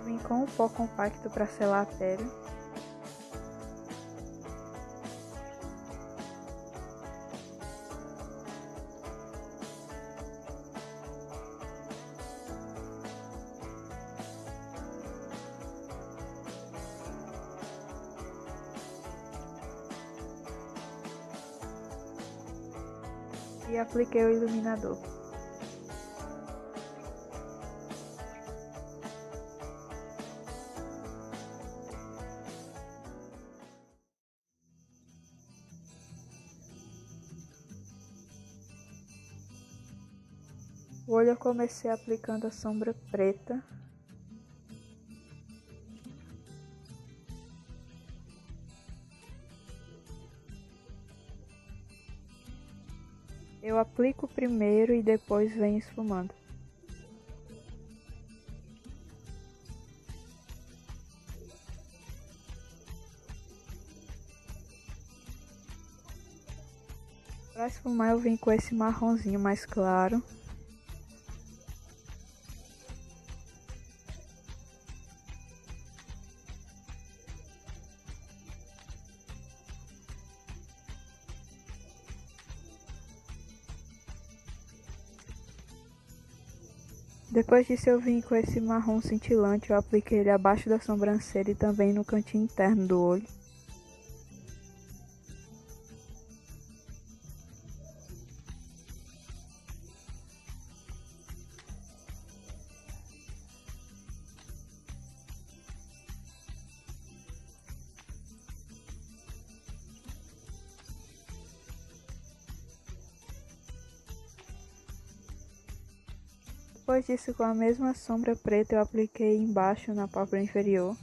Vim com um pó compacto para selar a pele. E apliquei o iluminador. O olho eu comecei aplicando a sombra preta. Eu aplico primeiro e depois venho esfumando. Para esfumar eu vim com esse marronzinho mais claro. Depois disso eu vim com esse marrom cintilante, eu apliquei ele abaixo da sobrancelha e também no cantinho interno do olho. Depois disso, com a mesma sombra preta, eu apliquei embaixo na pálpebra inferior.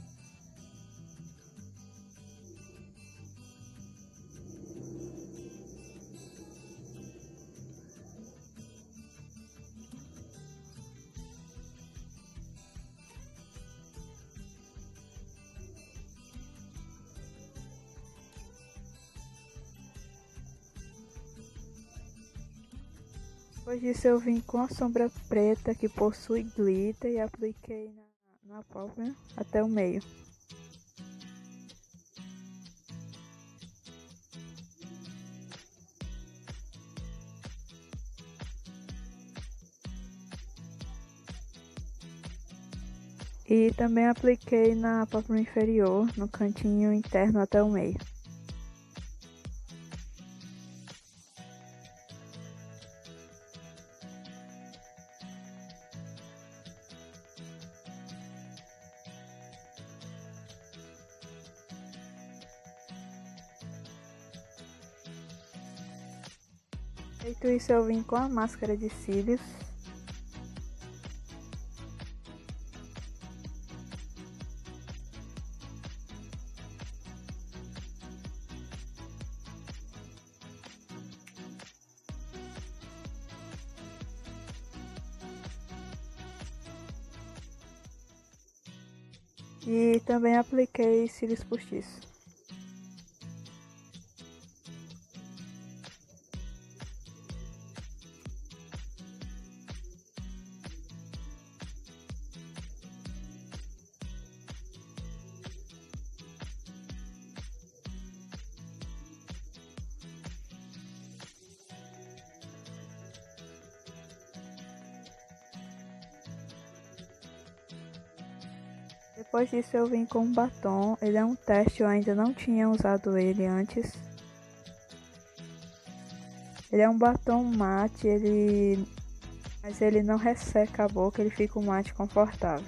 Depois disso eu vim com a sombra preta que possui glitter e apliquei na pálpebra até o meio. E também apliquei na pálpebra inferior, no cantinho interno até o meio. Feito isso, eu vim com a máscara de cílios. E também apliquei cílios postiços. Depois disso eu vim com um batom, ele é um teste, eu ainda não tinha usado ele antes. Ele é um batom mate, mas ele não resseca a boca, ele fica um mate confortável.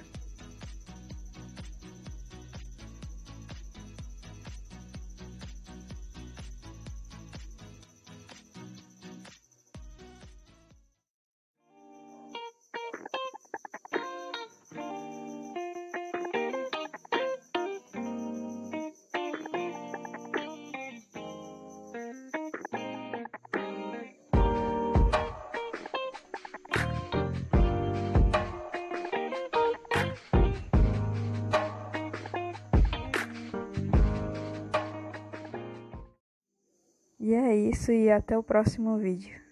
E é isso, e até o próximo vídeo.